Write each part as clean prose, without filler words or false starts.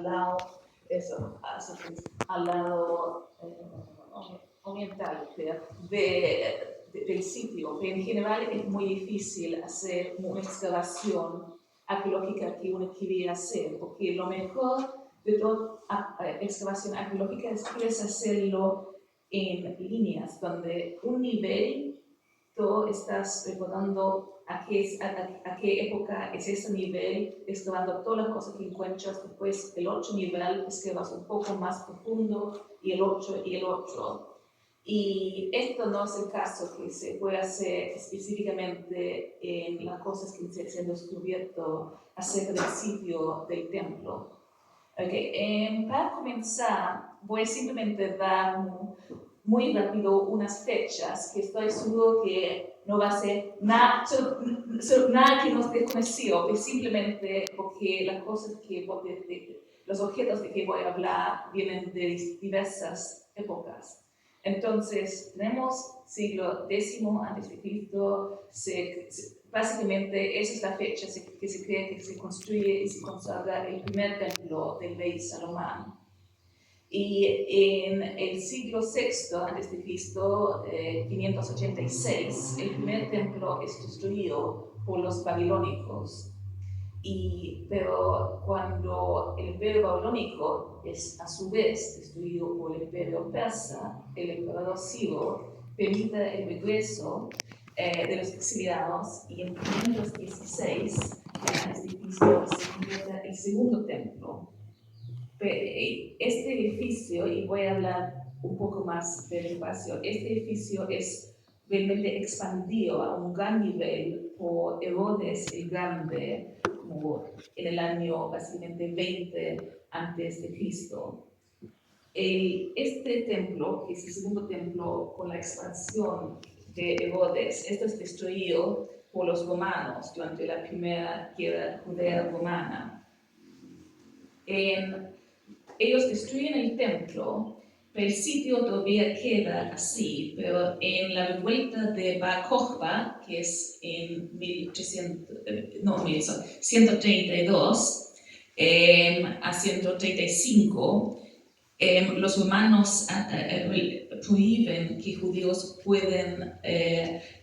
lado, eso, al lado oriental del sitio. Pero en general es muy difícil hacer una excavación arqueológica que uno quería hacer, porque lo mejor de toda excavación arqueológica es que puedes hacerlo en líneas, donde un nivel tú estás recordando a qué época es ese nivel, excavando todas las cosas que encuentras. Después el otro nivel excavas un poco más profundo, y el otro y el otro. Y esto no es el caso que se puede hacer específicamente en las cosas que se han descubierto acerca del sitio del templo. Okay. Para comenzar, voy simplemente dar muy rápido unas fechas que estoy seguro que no va a ser nada que nos desconocido, pero simplemente porque las cosas los objetos de que voy a hablar vienen de diversas épocas. Entonces, tenemos siglo X a.C., básicamente esa es la fecha que se cree que se construye y se consagra el primer templo del rey Salomón. Y en el siglo VI a.C., 586, el primer templo es destruido por los babilónicos. Pero cuando el imperio babilónico es a su vez destruido por el imperio persa, el emperador Ciro permite el regreso de los exiliados, y en 516 este edificio se convierte en el segundo templo. Este edificio, y voy a hablar un poco más del espacio, este edificio es realmente expandido a un gran nivel por Herodes el Grande, como en el año básicamente 20 antes de Cristo. Este templo, que es el segundo templo con la expansión de Herodes, esto es destruido por los romanos durante la primera guerra judeo-romana. Ellos destruyen el templo, pero el sitio todavía queda así, pero en la revuelta de Bar Kokhba, que es en 132 a 135, los romanos prohíben que judíos puedan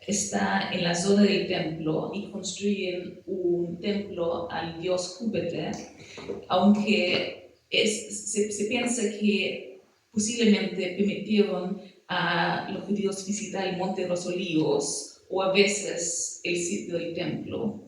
estar en la zona del templo y construyen un templo al dios Júpiter, aunque se piensa que posiblemente permitieron a los judíos visitar el Monte de los Olivos o a veces el sitio del templo.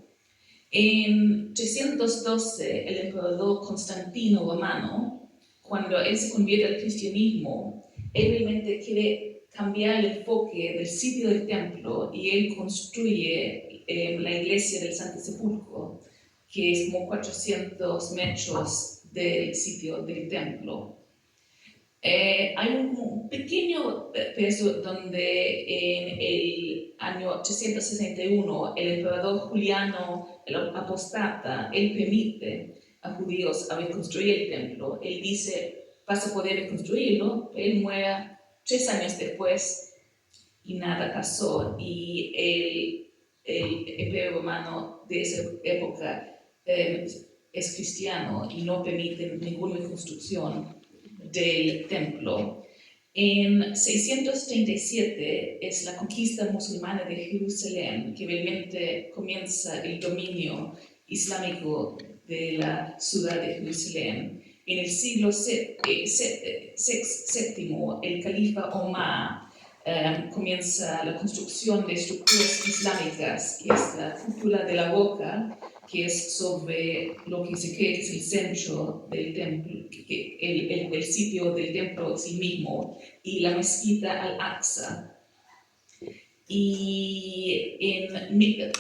En 312, el emperador Constantino Romano, cuando él se convierte al cristianismo, él realmente quiere cambiar el enfoque del sitio del templo, y él construye la iglesia del Santo Sepulcro, que es como 400 metros del sitio del templo. Hay un pequeño pedazo donde en el año 361 el emperador Juliano el apóstata, él permite a judíos a reconstruir el templo. Él dice, vas a poder reconstruirlo. Él muere 3 años después y nada pasó, y el imperio romano de esa época es cristiano y no permite ninguna reconstrucción del templo. En 637 es la conquista musulmana de Jerusalén, que realmente comienza el dominio islámico de la ciudad de Jerusalén. En el siglo VII, el califa Omar comienza la construcción de estructuras islámicas, que es la cúpula de la boca, que es sobre lo que se cree que es el centro del templo, el sitio del templo en sí mismo, y la mezquita Al-Aqsa. Y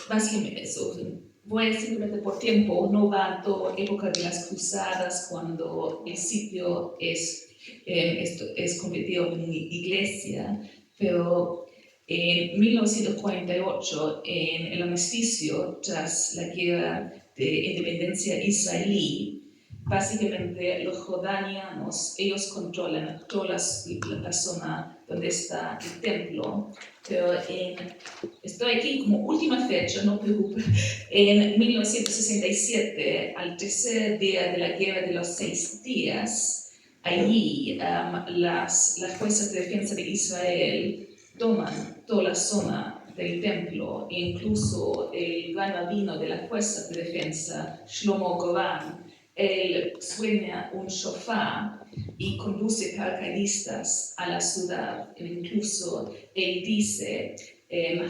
básicamente eso. Voy simplemente por tiempo, no va a toda época de las cruzadas, cuando el sitio es convertido en una iglesia, pero en 1948, en el armisticio tras la guerra de independencia israelí, básicamente los jordanianos, ellos controlan toda la zona donde está el templo, pero estoy aquí como última fecha, no preocupe, en 1967, al tercer día de la Guerra de los 6 días, allí las fuerzas de defensa de Israel toman toda la zona del templo, e incluso el gran rabino de las fuerzas de defensa, Shlomo Goran, él suena un shofar y conduce paracaidistas a la ciudad. E incluso él dice,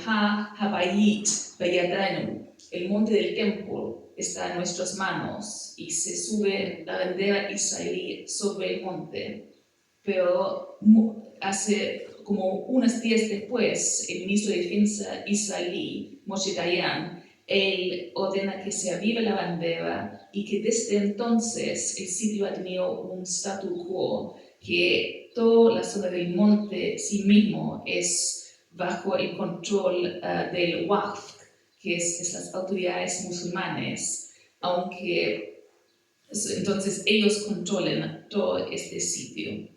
Ha-Habayit Bayadanu, el monte del templo está en nuestras manos, y se sube la bandera israelí sobre el monte. Pero hace como unos días después, el ministro de Defensa israelí, Moshe Dayan, él ordena que se avive la bandera y que desde entonces el sitio ha tenido un statu quo, que toda la zona del monte sí mismo es bajo el control del Waqf, que es las autoridades musulmanes, aunque entonces ellos controlan todo este sitio.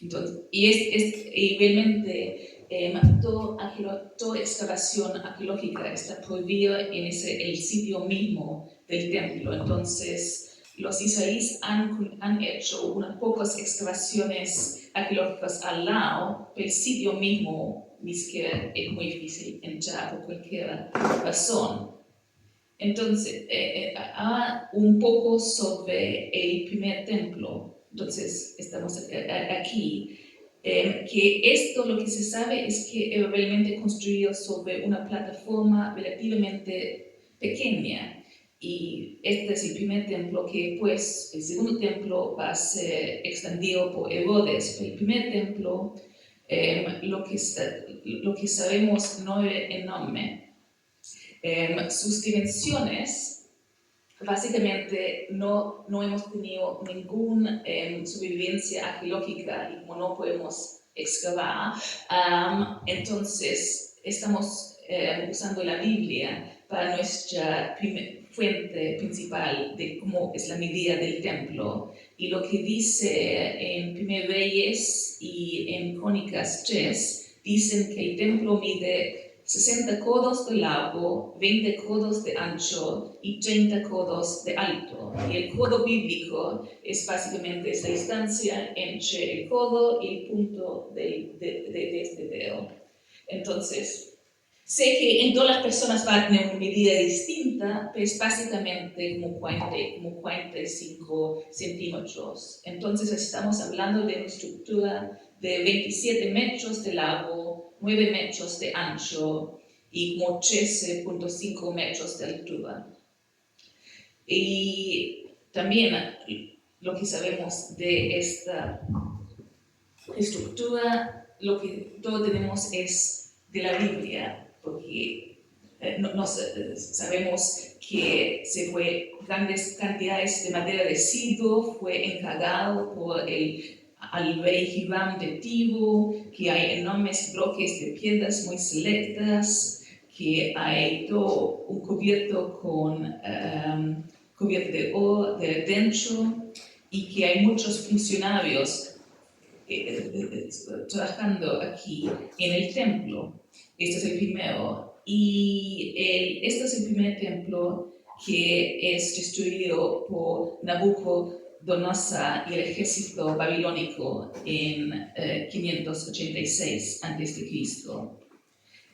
Entonces, y realmente toda excavación arqueológica está prohibida en el sitio mismo del templo. Entonces, los israelíes han hecho unas pocas excavaciones arqueológicas al lado, pero el sitio mismo ni siquiera es muy difícil entrar por cualquier razón. Entonces, un poco sobre el primer templo. Entonces, estamos aquí. Que esto, lo que se sabe es que era realmente construido sobre una plataforma relativamente pequeña. Y este es el primer templo, que pues el segundo templo va a ser extendido por Herodes. Pero el primer templo, lo que sabemos no es enorme. Sus dimensiones, básicamente no hemos tenido ninguna supervivencia arqueológica, y como no podemos excavar, entonces estamos usando la Biblia para nuestra fuente principal de cómo es la medida del templo. Y lo que dice en 1 Reyes y en Crónicas 3, dicen que el templo mide 60 codos de largo, 20 codos de ancho y 30 codos de alto. Y el codo bíblico es básicamente esa distancia entre el codo y el punto de este dedo. Entonces, sé que en todas las personas va a tener una medida distinta, pero es básicamente como 45 centímetros. Entonces, estamos hablando de una estructura de 27 metros de largo, 9 metros de ancho y como 13.5 metros de altura. Y también lo que sabemos de esta estructura, lo que todo tenemos es de la Biblia, porque sabemos que se fue grandes cantidades de madera de cedro, fue encargado por al rey Hiram de Tiro, que hay enormes bloques de piedras muy selectas, que hay todo un cubierto con cubierto de oro de dentro, y que hay muchos funcionarios trabajando aquí en el templo. Este es el primero. Y este es el primer templo que es destruido por Nabucodonosor y el ejército babilónico en 586 a.C.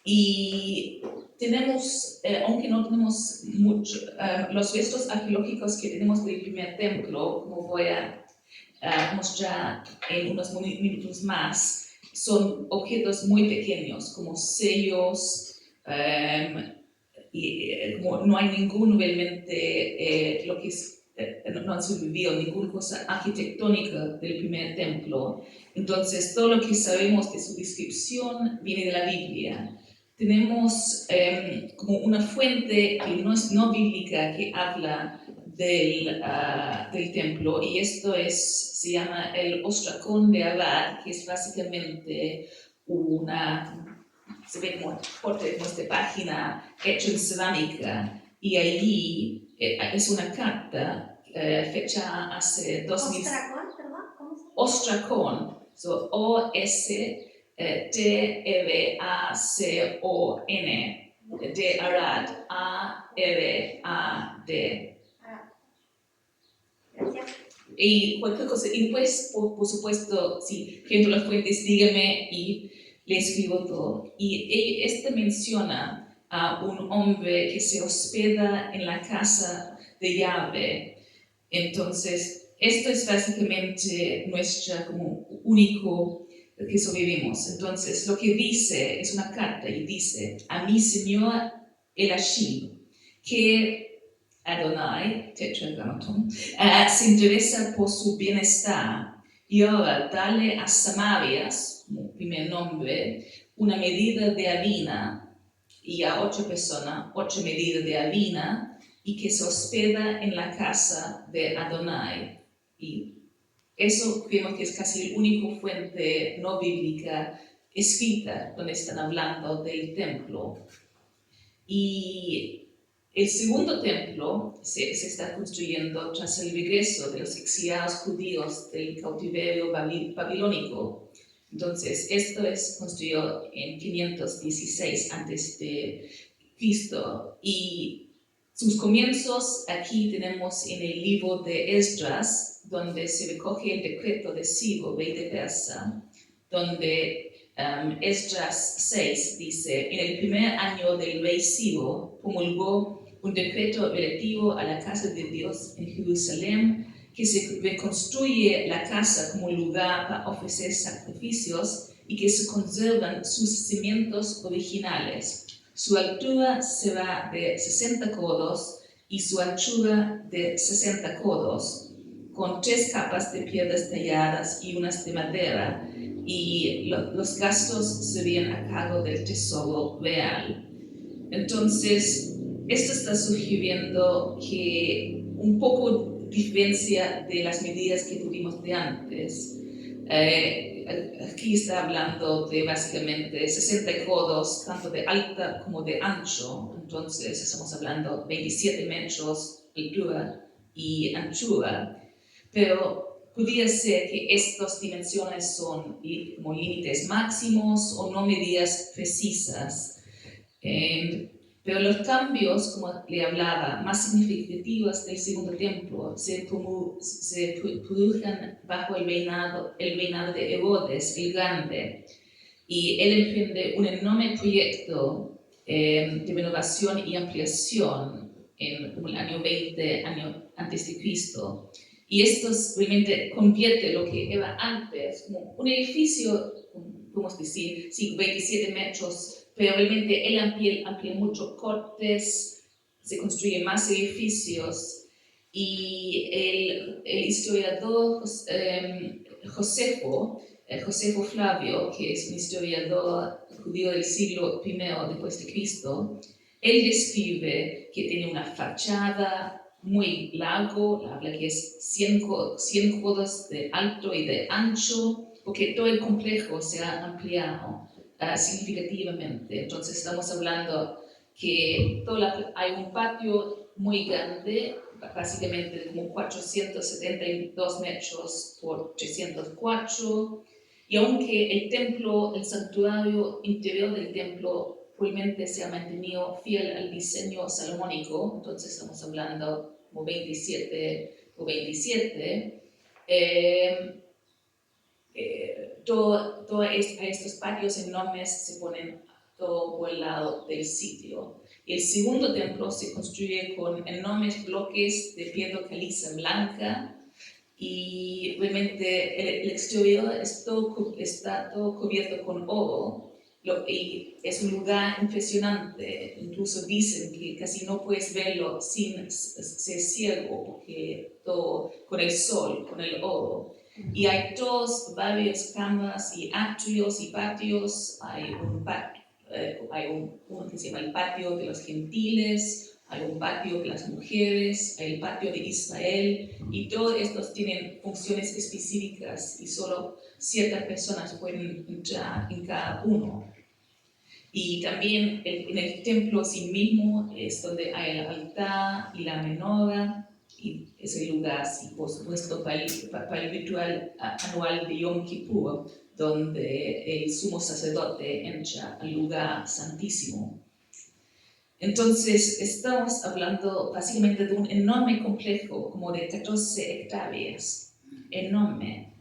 Y tenemos, aunque no tenemos mucho, los restos arqueológicos que tenemos del primer templo, como voy a mostrar en unos minutos más, son objetos muy pequeños, como sellos, y como no hay ningún realmente, lo que es, no han sobrevivido ninguna cosa arquitectónica del primer templo. Entonces, todo lo que sabemos de su descripción viene de la Biblia. Tenemos como una fuente que no es no bíblica, que habla del templo, y esto se llama el Ostracón de Abad, que es básicamente se ve como foto en nuestra página, hecho en cerámica, y allí es una carta fecha hace 2000. Ostracón, perdón, ¿cómo se llama? Ostracón, so O-S-T-R-A-C-O-N, de Arad, A-R-A-D. Gracias. Y cualquier cosa, y después, por supuesto, si viendo las fuentes, dígame y le escribo todo. Y este menciona a un hombre que se hospeda en la casa de Yahvé. Entonces, esto es básicamente nuestra como único que sobrevivimos. Entonces, lo que dice es una carta y dice: a mi Señor el Hashim, que Adonai, tetragrammaton, se interesa por su bienestar. Y ahora dale a Samarias, como primer nombre, una medida de harina, y a 8 personas 8 medidas de harina, y que se hospeda en la casa de Adonai. Y eso creemos que es casi la única fuente no bíblica escrita donde están hablando del templo. Y el segundo templo se está construyendo tras el regreso de los exiliados judíos del cautiverio babilónico. Entonces, esto es construido en 516 a.C. Y sus comienzos aquí tenemos en el libro de Esdras, donde se recoge el decreto de Ciro, rey de Persia, donde Esdras 6 dice: en el primer año del rey Ciro promulgó un decreto relativo a la casa de Dios en Jerusalén, que se reconstruye la casa como lugar para ofrecer sacrificios y que se conservan sus cimientos originales. Su altura será de 60 codos y su anchura de 60 codos, con 3 capas de piedras talladas y unas de madera, y los gastos serían a cargo del tesoro real. Entonces, esto está sugiriendo que un poco diferencia de las medidas que tuvimos de antes. Aquí está hablando de básicamente 60 codos, tanto de alta como de ancho. Entonces, estamos hablando 27 metros de altura y anchura. Pero podría ser que estas dimensiones son como límites máximos o no medidas precisas. Pero los cambios, como le hablaba, más significativos del segundo templo se produjeron bajo el reinado de Herodes el Grande, y él emprende un enorme proyecto de renovación y ampliación en el año 20 antes de Cristo. Y esto realmente convierte lo que era antes como un edificio, podemos decir, 27 metros, pero realmente él amplía muchos cortes, se construyen más edificios, y el historiador Josefo Flavio, que es un historiador judío del siglo I después de Cristo, él describe que tiene una fachada muy largo, habla que es 100 codos de alto y de ancho, porque todo el complejo se ha ampliado significativamente. Entonces estamos hablando que hay un patio muy grande, básicamente de como 472 metros por 304, y aunque el templo, el santuario interior del templo realmente se ha mantenido fiel al diseño salomónico, entonces estamos hablando como 27 por 27, todos estos patios enormes se ponen todo por el lado del sitio. Y el segundo templo se construye con enormes bloques de piedra caliza blanca, y realmente el exterior está todo cubierto con oro, y es un lugar impresionante. Incluso dicen que casi no puedes verlo sin ser ciego, porque todo con el sol, con el oro. Y hay varias cámaras y atrios y patios. Hay uno que se llama el patio de los gentiles, hay un patio de las mujeres, hay el patio de Israel, y todos estos tienen funciones específicas y solo ciertas personas pueden entrar en cada uno. Y también en el templo sí mismo es donde hay el altar y la menorá, y es el lugar, sí, por supuesto, para el ritual anual de Yom Kippur, donde el sumo sacerdote entra al lugar santísimo. Entonces, estamos hablando básicamente de un enorme complejo, como de 14 hectáreas, enorme.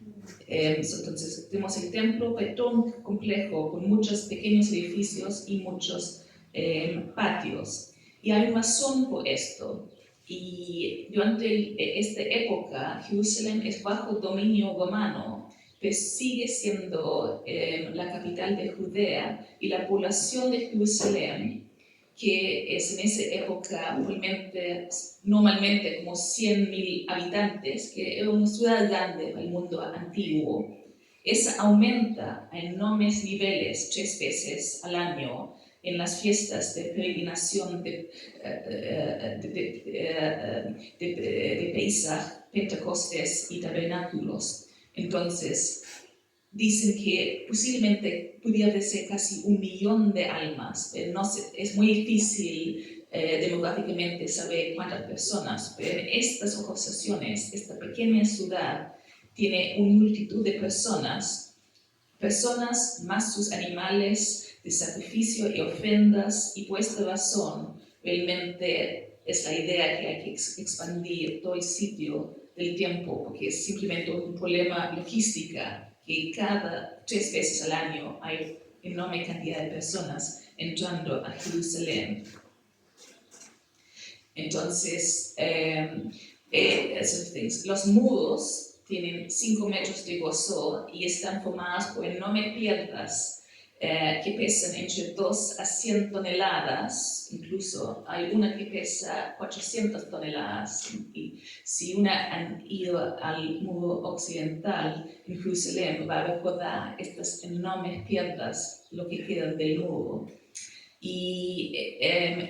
Entonces, tenemos el templo, todo un complejo con muchos pequeños edificios y muchos patios. Y hay una razón por esto. Y durante esta época, Jerusalén es bajo dominio romano, pero sigue siendo la capital de Judea, y la población de Jerusalén, que es en esa época normalmente como 100.000 habitantes, que era una ciudad grande para el mundo antiguo, esa aumenta a enormes niveles 3 veces al año en las fiestas de peregrinación de Pesach, Pentecostés y tabernáculos. Entonces, dicen que posiblemente pudiera ser casi 1 millón de almas. Es muy difícil demográficamente saber cuántas personas, pero en estas organizaciones, esta pequeña ciudad tiene una multitud de personas más sus animales de sacrificio y ofrendas, y por esta razón realmente es la idea que hay que expandir todo el sitio del tiempo, porque es simplemente un problema logística, que cada 3 veces al año hay enorme cantidad de personas entrando a Jerusalén. Entonces, los muros tienen 5 metros de grosor y están formados por enormes piedras que pesan entre 2 a 100 toneladas, incluso hay una que pesa 400 toneladas. Y si una han ido al muro occidental en Jerusalén, va a recordar estas enormes piedras, lo que queda del muro. Y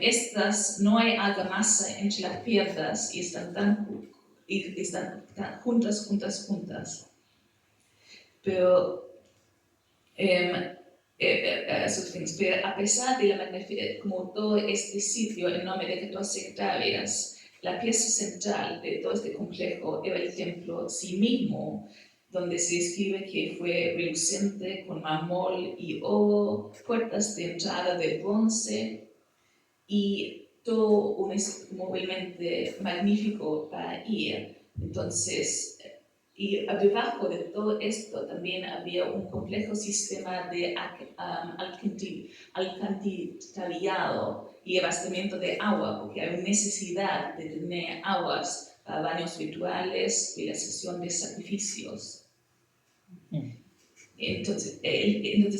estas, no hay argamasa entre las piedras y están juntas. Pero pero a pesar de la magnificencia, como todo este sitio enorme de 14 hectáreas, la pieza central de todo este complejo era el templo sí mismo, donde se describe que fue reluciente con mármol y oro, puertas de entrada de bronce y todo un realmente magnífico para ir. Entonces, y debajo de todo esto también había un complejo sistema de alcantarillado y abastecimiento de agua, porque hay necesidad de tener aguas para baños rituales y la sesión de sacrificios. Entonces, el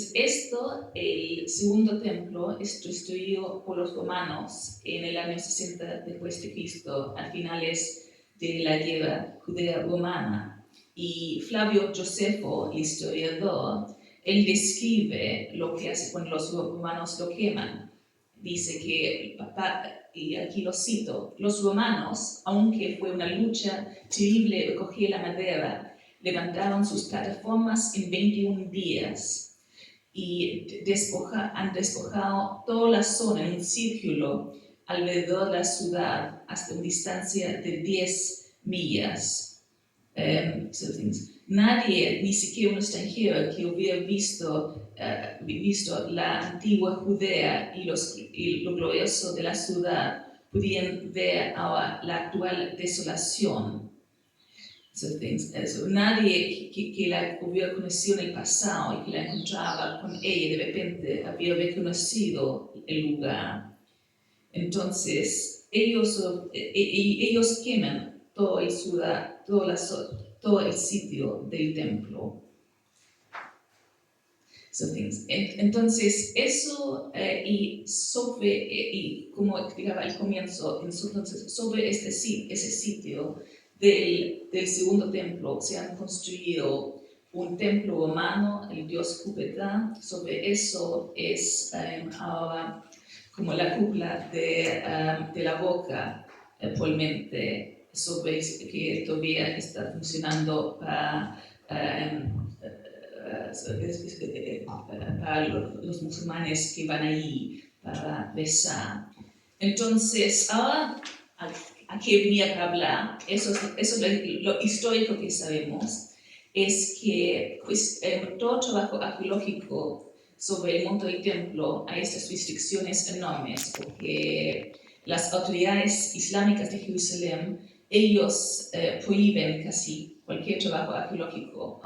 segundo templo, es destruido por los romanos en el año 60 después de Cristo, a finales de la guerra judeo-romana. Y Flavio Josefo, el historiador, él describe lo que hace cuando los romanos lo queman. Dice que, y aquí lo cito, los romanos, aunque fue una lucha terrible recoger la madera, levantaron sus plataformas en 21 días y han despojado toda la zona en un círculo alrededor de la ciudad hasta una distancia de 10 millas. Nadie, ni siquiera un extranjero que hubiera visto la antigua Judea y lo glorioso de la ciudad, podían ver ahora la actual desolación. Nadie que la hubiera conocido en el pasado y que la encontraba con ella de repente había reconocido el lugar. Entonces ellos queman toda la ciudad, todo el sitio del templo. Entonces eso y como explicaba al comienzo, entonces sobre ese sitio del segundo templo se han construido un templo romano, el dios Júpiter. Sobre eso es ahora como la cúpula de la boca, actualmente, sobre que todavía está funcionando para los musulmanes que van ahí para rezar. Entonces, ahora a qué venía para hablar, eso es lo histórico que sabemos, es que pues, todo trabajo arqueológico sobre el monte del templo hay estas restricciones enormes, porque las autoridades islámicas de Jerusalén, ellos prohíben casi cualquier trabajo arqueológico,